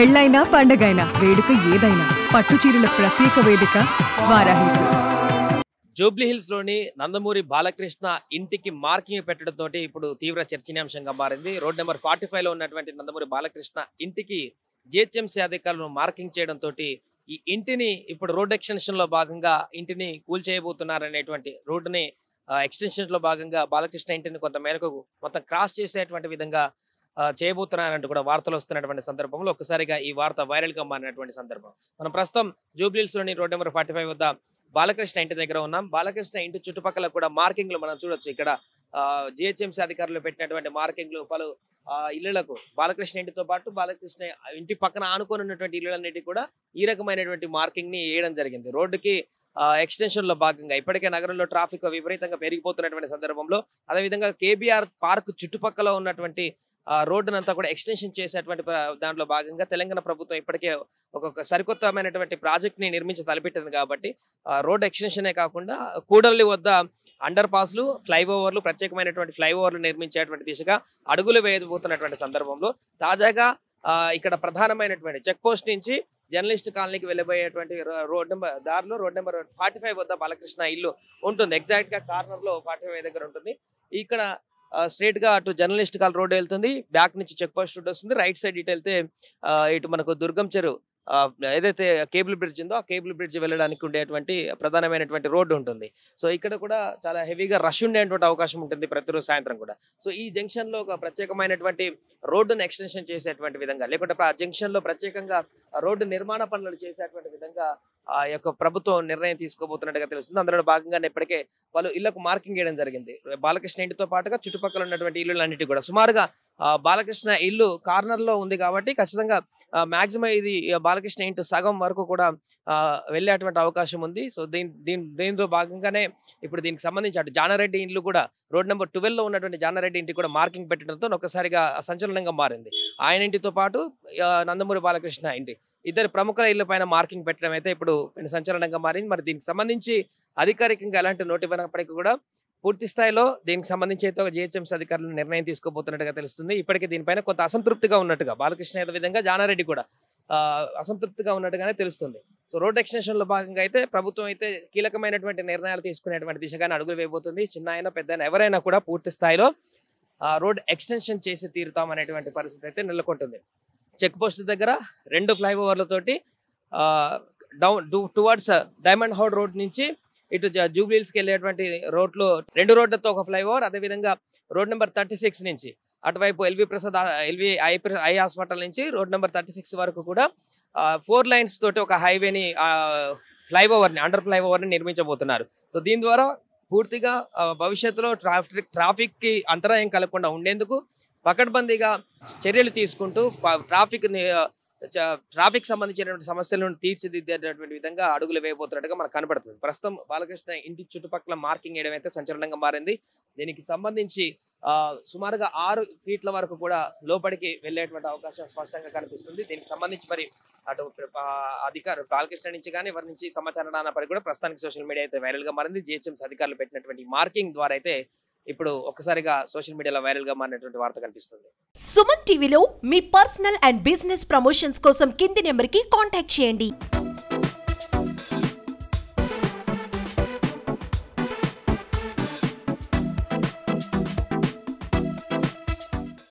పెళ్ళైనా పండగైనా వేడుక ఏదైనా పట్టు చీరల ప్రత్యేక వేదిక వారాహి సిల్క్స్. జూబ్లీ హిల్స్ లోని నందమూరి బాలకృష్ణ ఇంటికి మార్కింగ్ పెట్టడంతో ఇప్పుడు తీవ్ర చర్చనీయాంశంగా మారింది. రోడ్ నెంబర్ 45 లో ఉన్నటువంటి నందమూరి బాలకృష్ణ ఇంటికి జిహెచ్ఎంసీ అధికారులు మార్కింగ్ చేయడంతో ఈ ఇంటిని ఇప్పుడు రోడ్ ఎక్స్టెన్షన్ లో భాగంగా ఇంటిని కూల్చేయబోతున్నారనేటువంటి రోడ్డుని ఎక్స్టెన్షన్ లో భాగంగా బాలకృష్ణ ఇంటిని కొంత మేరకు మొత్తం క్రాస్ చేసేటువంటి విధంగా చేయబోతున్నారంటూ కూడా వార్తలు వస్తున్నటువంటి సందర్భంలో ఒక్కసారిగా ఈ వార్త వైరల్ గా మారినటువంటి సందర్భం. మనం ప్రస్తుతం జూబ్లీ హిల్స్ లోని రోడ్ నెంబర్ 45 వద్ద బాలకృష్ణ ఇంటి దగ్గర ఉన్నాం. బాలకృష్ణ ఇంటి చుట్టుపక్కల కూడా మార్కింగ్లు మనం చూడొచ్చు. ఇక్కడ జిహెచ్ఎంసీ అధికారులు పెట్టినటువంటి మార్కింగ్లు పలు ఇళ్లకు బాలకృష్ణ ఇంటితో పాటు బాలకృష్ణ ఇంటి పక్కన ఆనుకొని ఉన్నటువంటి ఇళ్లన్నిటికీ కూడా ఈ రకమైనటువంటి మార్కింగ్ ని వేయడం జరిగింది. రోడ్డుకి ఎక్స్టెన్షన్ లో భాగంగా ఇప్పటికే నగరంలో ట్రాఫిక్ విపరీతంగా పెరిగిపోతున్నటువంటి సందర్భంలో అదేవిధంగా కేబీఆర్ పార్క్ చుట్టుపక్కల ఉన్నటువంటి రోడ్డునంతా కూడా ఎక్స్టెన్షన్ చేసేటువంటి దాంట్లో భాగంగా తెలంగాణ ప్రభుత్వం ఇప్పటికే ఒక సరికొత్తమైనటువంటి ప్రాజెక్ట్ ని నిర్మించి తలపెట్టింది. కాబట్టి రోడ్ ఎక్స్టెన్షనే కాకుండా కూడలి వద్ద అండర్ పాస్లు, ఫ్లైఓవర్లు, ప్రత్యేకమైనటువంటి ఫ్లైఓవర్లు నిర్మించేటువంటి దిశగా అడుగులు వేయబోతున్నటువంటి సందర్భంలో తాజాగా ఇక్కడ ప్రధానమైనటువంటి చెక్ పోస్ట్ నుంచి జర్నలిస్ట్ కాలనీకి వెళ్ళబోయేటువంటి రోడ్ నెంబర్ 45 వద్ద బాలకృష్ణ ఇల్లు ఉంటుంది. ఎగ్జాక్ట్ గా కార్నర్ లో 45 దగ్గర ఉంటుంది. ఇక్కడ స్ట్రేట్ గా అటు జర్నలిస్ట్ కాల్ రోడ్ వెళ్తుంది, బ్యాక్ నుంచి చెక్ పోస్ట్ రోడ్ వస్తుంది. రైట్ సైడ్ ఇటు వెళ్తే ఇటు మనకు దుర్గం చెరువు ఏదైతే కేబుల్ బ్రిడ్జ్ ఉందో ఆ కేబుల్ బ్రిడ్జ్ వెళ్ళడానికి ఉండేటువంటి ప్రధానమైనటువంటి రోడ్డు ఉంటుంది. సో ఇక్కడ కూడా చాలా హెవీగా రష్ ఉండేటువంటి అవకాశం ఉంటుంది ప్రతిరోజు సాయంత్రం కూడా. సో ఈ జంక్షన్ లో ఒక ప్రత్యేకమైనటువంటి రోడ్డును ఎక్స్టెన్షన్ చేసేటువంటి విధంగా, లేకుంటే ఆ జంక్షన్ లో ప్రత్యేకంగా రోడ్డు నిర్మాణ పనులు చేసేటువంటి విధంగా ఆ యొక్క ప్రభుత్వం నిర్ణయం తీసుకోబోతున్నట్టుగా తెలుస్తుంది. అందులో భాగంగానే ఇప్పటికే వాళ్ళు ఇళ్లకు మార్కింగ్ చేయడం జరిగింది. బాలకృష్ణ ఇంటితో పాటుగా చుట్టుపక్కల ఉన్నటువంటి ఇల్లులన్నిటి కూడా సుమారుగా బాలకృష్ణ ఇల్లు కార్నర్ లో ఉంది కాబట్టి ఖచ్చితంగా మాక్సిమం ఇది బాలకృష్ణ ఇంటి సగం వరకు కూడా వెళ్ళేటువంటి అవకాశం ఉంది. సో దీనిలో భాగంగానే ఇప్పుడు దీనికి సంబంధించి అటు జానారెడ్డి ఇండ్లు కూడా రోడ్ నెంబర్ 12 లో ఉన్నటువంటి జానారెడ్డి ఇంటికి కూడా మార్కింగ్ పెట్టడంతో ఒక్కసారిగా సంచలనంగా మారింది. ఆయన ఇంటితో పాటు నందమూరి బాలకృష్ణ ఇంటి ఇద్దరు ప్రముఖుల ఇళ్ల పైన మార్కింగ్ పెట్టడం అయితే ఇప్పుడు సంచలనంగా మారింది. మరి దీనికి సంబంధించి అధికారికంగా ఎలాంటి నోటు ఇవ్వనప్పటికీ కూడా పూర్తి స్థాయిలో దీనికి సంబంధించి అయితే జిహెచ్ఎంసీ అధికారులు నిర్ణయం తీసుకోబోతున్నట్టుగా తెలుస్తుంది. ఇప్పటికే దీనిపైన కొంత అసంతృప్తిగా ఉన్నట్టుగా బాలకృష్ణ విధంగా జానారెడ్డి కూడా అసంతృప్తిగా ఉన్నట్టుగానే తెలుస్తుంది. సో రోడ్ ఎక్స్టెన్షన్ లో భాగంగా అయితే ప్రభుత్వం అయితే కీలకమైనటువంటి నిర్ణయాలు తీసుకునేటువంటి దిశగానే అడుగులు వేయబోతుంది. చిన్న అయినా పెద్ద ఎవరైనా కూడా పూర్తి స్థాయిలో రోడ్ ఎక్స్టెన్షన్ చేసి తీరుతామనేటువంటి పరిస్థితి అయితే నెలకొంటుంది. చెక్ పోస్ట్ దగ్గర 2 ఫ్లైఓవర్లతోటి డౌన్ టువర్డ్స్ డైమండ్ హౌడ్ రోడ్ నుంచి ఇటు జూబ్లీ హిల్స్ కి వెళ్ళేటువంటి రోడ్లో 2 రోడ్లతో ఒక ఫ్లైఓవర్, అదేవిధంగా రోడ్ నెంబర్ 36 నుంచి అటువైపు ఎల్వి ఐ హాస్పిటల్ నుంచి రోడ్ నెంబర్ 36 వరకు కూడా 4 లైన్స్ తోటి ఒక హైవేని అండర్ ఫ్లైఓవర్ ని నిర్మించబోతున్నారు. సో దీని ద్వారా పూర్తిగా భవిష్యత్తులో ట్రాఫిక్ కి అంతరాయం కలగకుండా ఉండేందుకు పకడ్బందీగా చర్యలు తీసుకుంటూ ట్రాఫిక్ సంబంధించినటువంటి సమస్యలను తీర్చిదిద్దేటటువంటి విధంగా అడుగులు వేయబోతున్నట్టుగా మనకు కనబడుతుంది. ప్రస్తుతం బాలకృష్ణ ఇంటి చుట్టుపక్కల మార్కింగ్ వేయడం అయితే సంచలనంగా మారింది. దీనికి సంబంధించి సుమారుగా 6 ఫీట్ల వరకు కూడా లోపలికి వెళ్ళేటువంటి అవకాశం స్పష్టంగా కనిపిస్తుంది. దీనికి సంబంధించి మరి అటు అధికారులు బాలకృష్ణ నుంచి కానీ ఎవరి నుంచి సమాచారం రానప్పటికీ కూడా ప్రస్తుతానికి సోషల్ మీడియా అయితే వైరల్ గా మారింది. జిహెచ్ఎంసీ అధికారులు పెట్టినటువంటి మార్కింగ్ ద్వారా అయితే ఇప్పుడు ఒక్కసారిగా సోషల్ మీడియాలో వైరల్ గా మారినటువంటి వార్త కనిపిస్తుంది. సుమన్ టీవీలో మీ పర్సనల్ అండ్ బిజినెస్ ప్రమోషన్స్ కోసం కింది నెంబర్ కి కాంటాక్ట్ చేయండి.